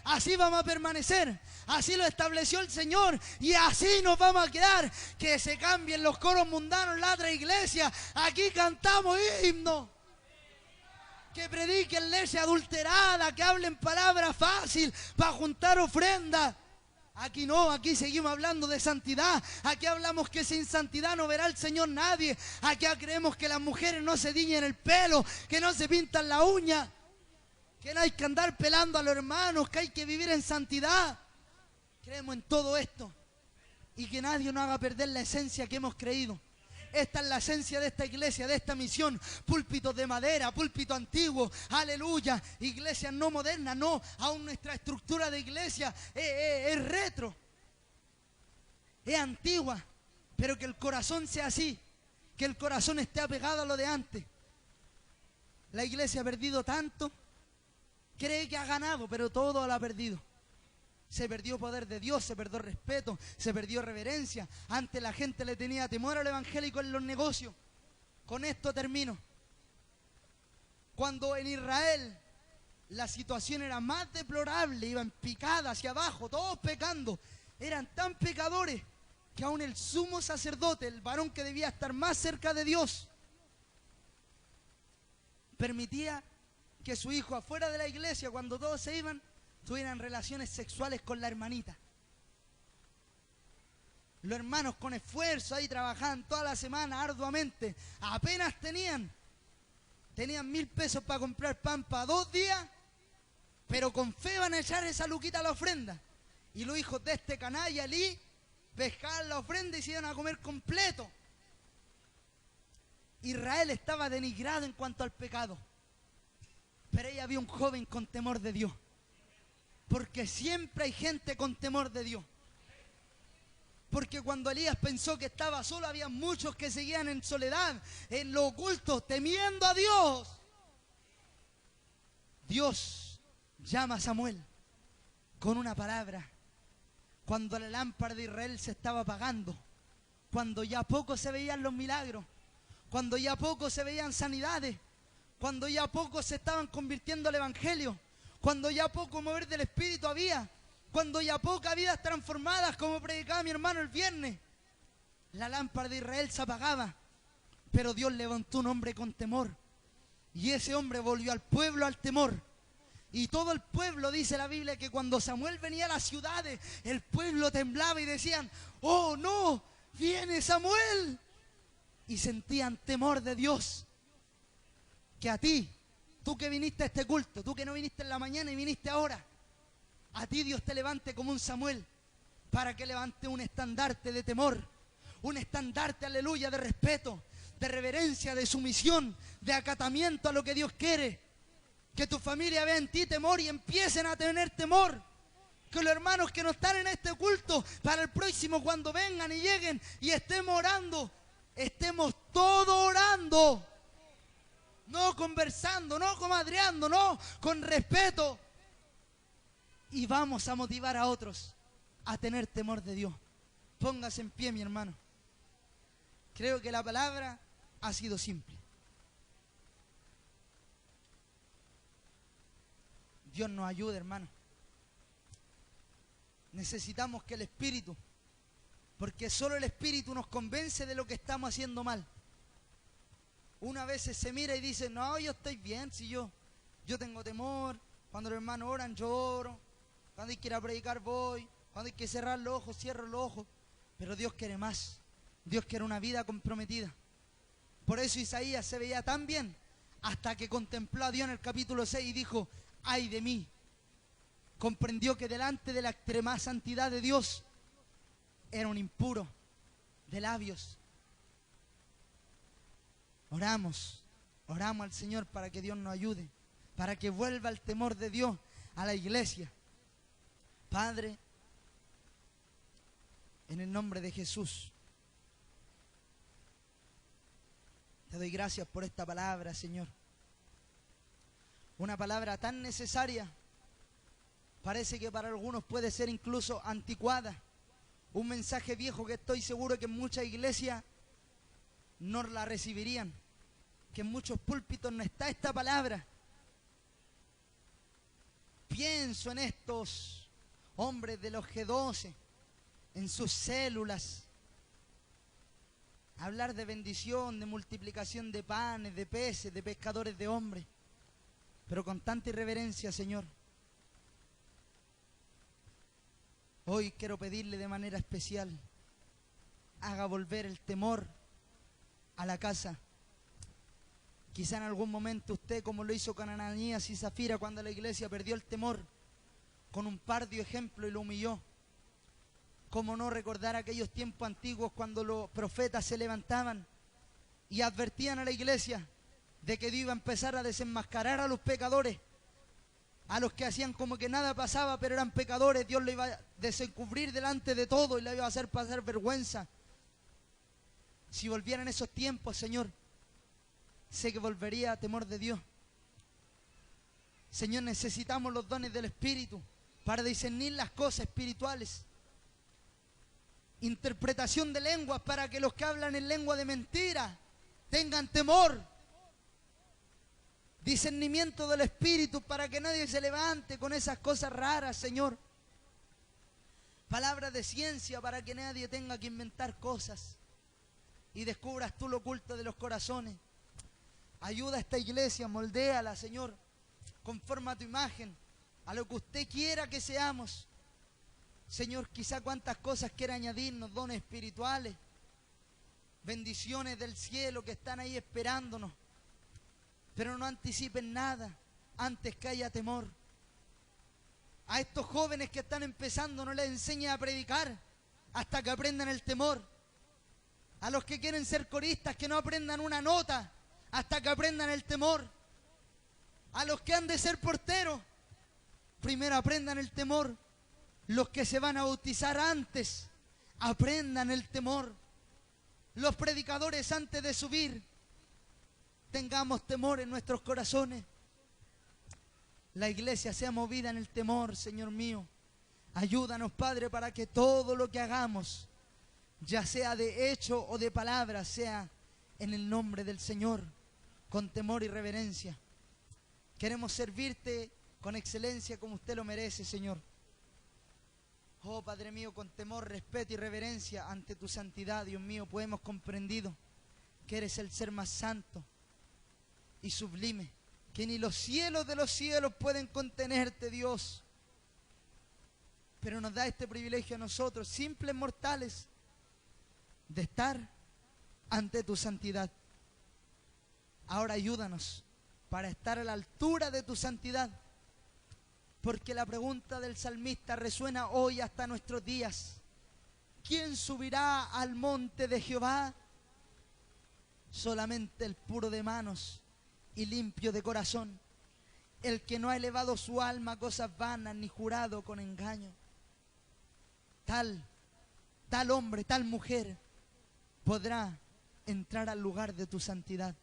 Así vamos a permanecer. Así lo estableció el Señor. Y así nos vamos a quedar. Que se cambien los coros mundanos en la otra iglesia. Aquí cantamos himnos. Que prediquen leche adulterada. Que hablen palabras fácil para juntar ofrendas. Aquí no, aquí seguimos hablando de santidad. Aquí hablamos que sin santidad no verá el Señor nadie. Aquí creemos que las mujeres no se tiñen el pelo, que no se pintan la uña, que no hay que andar pelando a los hermanos, que hay que vivir en santidad. Creemos en todo esto. Y que nadie nos haga perder la esencia que hemos creído. Esta es la esencia de esta iglesia, de esta misión. Púlpitos de madera, púlpito antiguo, aleluya. Iglesias no modernas, no. Aún nuestra estructura de iglesia es retro. Es antigua. Pero que el corazón sea así. Que el corazón esté apegado a lo de antes. La iglesia ha perdido tanto. Cree que ha ganado, pero todo lo ha perdido. Se perdió poder de Dios, se perdió respeto, se perdió reverencia. Antes la gente le tenía temor al evangélico en los negocios. Con esto termino. Cuando en Israel la situación era más deplorable, iban picada hacia abajo, todos pecando. Eran tan pecadores que aún el sumo sacerdote, el varón que debía estar más cerca de Dios, permitía que su hijo afuera de la iglesia, cuando todos se iban, tuvieran relaciones sexuales con la hermanita. Los hermanos con esfuerzo ahí trabajaban toda la semana arduamente. Apenas tenían 1.000 pesos para comprar pan para 2 días, pero con fe van a echar esa luquita a la ofrenda. Y los hijos de este canalla, Elí, pescaban la ofrenda y se iban a comer completo. Israel estaba denigrado en cuanto al pecado. Pero ahí había un joven con temor de Dios. Porque siempre hay gente con temor de Dios. Porque cuando Elías pensó que estaba solo, había muchos que seguían en soledad, en lo oculto, temiendo a Dios. Dios llama a Samuel con una palabra. Cuando la lámpara de Israel se estaba apagando, cuando ya poco se veían los milagros, cuando ya poco se veían sanidades, cuando ya poco se estaban convirtiendo al evangelio, cuando ya poco mover del Espíritu había, cuando ya pocas vidas transformadas, como predicaba mi hermano el viernes, la lámpara de Israel se apagaba. Pero Dios levantó un hombre con temor, y ese hombre volvió al pueblo al temor. Y todo el pueblo, dice la Biblia, que cuando Samuel venía a las ciudades, el pueblo temblaba y decían, oh no, viene Samuel. Y sentían temor de Dios. Que a ti, tú que viniste a este culto, tú que no viniste en la mañana y viniste ahora, a ti Dios te levante como un Samuel, para que levante un estandarte de temor, un estandarte, aleluya, de respeto, de reverencia, de sumisión, de acatamiento a lo que Dios quiere. Que tu familia vea en ti temor y empiecen a tener temor. Que los hermanos que no están en este culto, para el próximo cuando vengan y lleguen y estemos orando, estemos todos orando. No conversando, no comadreando, no, con respeto. Y vamos a motivar a otros a tener temor de Dios. Póngase en pie, mi hermano. Creo que la palabra ha sido simple. Dios nos ayude, hermano. Necesitamos que el Espíritu, porque solo el Espíritu nos convence de lo que estamos haciendo mal. Una vez se mira y dice, no, yo estoy bien, si yo tengo temor. Cuando los hermanos oran, yo oro. Cuando hay que ir a predicar, voy. Cuando hay que cerrar los ojos, cierro los ojos. Pero Dios quiere más. Dios quiere una vida comprometida. Por eso Isaías se veía tan bien, hasta que contempló a Dios en el capítulo 6 y dijo, ay de mí. Comprendió que delante de la extrema santidad de Dios, era un impuro de labios. Oramos al Señor para que Dios nos ayude, para que vuelva el temor de Dios a la iglesia. Padre, en el nombre de Jesús, te doy gracias por esta palabra, Señor. Una palabra tan necesaria Parece que para algunos puede ser incluso anticuada. Un mensaje viejo que estoy seguro que en muchas iglesias no la recibirían. Que en muchos púlpitos no está esta palabra. Pienso en estos hombres de los G12, en sus células. Hablar de bendición, de multiplicación de panes, de peces, de pescadores de hombres. Pero con tanta irreverencia, Señor. Hoy quiero pedirle de manera especial, haga volver el temor a la casa. Quizá en algún momento usted, como lo hizo con Ananías y Zafira cuando la iglesia perdió el temor, con un par de ejemplos y lo humilló. ¿Cómo no recordar aquellos tiempos antiguos cuando los profetas se levantaban y advertían a la iglesia de que Dios iba a empezar a desenmascarar a los pecadores? A los que hacían como que nada pasaba, pero eran pecadores, Dios lo iba a desencubrir delante de todo y le iba a hacer pasar vergüenza. Si volvieran esos tiempos, Señor, sé que volvería a temor de Dios. Señor, necesitamos los dones del Espíritu para discernir las cosas espirituales. Interpretación de lenguas para que los que hablan en lengua de mentira tengan temor. Discernimiento del Espíritu para que nadie se levante con esas cosas raras, Señor. Palabras de ciencia para que nadie tenga que inventar cosas y descubras tú lo oculto de los corazones. Ayuda a esta iglesia, moldéala, Señor, conforme a tu imagen, a lo que usted quiera que seamos. Señor, quizá cuántas cosas quiera añadirnos, dones espirituales, bendiciones del cielo que están ahí esperándonos. Pero no anticipen nada antes que haya temor. A estos jóvenes que están empezando no les enseñen a predicar hasta que aprendan el temor. A los que quieren ser coristas que no aprendan una nota hasta que aprendan el temor. A los que han de ser porteros, primero aprendan el temor. Los que se van a bautizar antes, aprendan el temor. Los predicadores antes de subir, tengamos temor en nuestros corazones. La iglesia sea movida en el temor, Señor mío. Ayúdanos, Padre, para que todo lo que hagamos, ya sea de hecho o de palabra, sea en el nombre del Señor, con temor y reverencia. Queremos servirte con excelencia como usted lo merece, Señor. Oh, Padre mío, con temor, respeto y reverencia ante tu santidad, Dios mío, pues hemos comprendido que eres el ser más santo y sublime, que ni los cielos de los cielos pueden contenerte, Dios. Pero nos da este privilegio a nosotros, simples mortales, de estar ante tu santidad. Ahora ayúdanos para estar a la altura de tu santidad, porque la pregunta del salmista resuena hoy hasta nuestros días. ¿Quién subirá al monte de Jehová? Solamente el puro de manos y limpio de corazón, el que no ha elevado su alma a cosas vanas ni jurado con engaño. Tal hombre, tal mujer podrá entrar al lugar de tu santidad.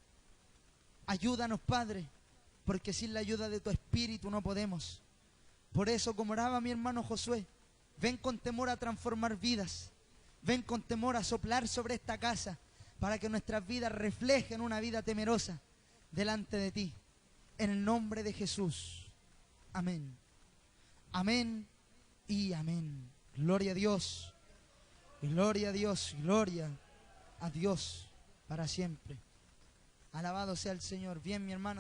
Ayúdanos, Padre, porque sin la ayuda de tu Espíritu no podemos. Por eso, como oraba mi hermano Josué, ven con temor a transformar vidas, ven con temor a soplar sobre esta casa, para que nuestras vidas reflejen una vida temerosa delante de ti. En el nombre de Jesús. Amén. Amén y amén. Gloria a Dios. Gloria a Dios. Gloria a Dios para siempre. Alabado sea el Señor. Bien, mi hermano.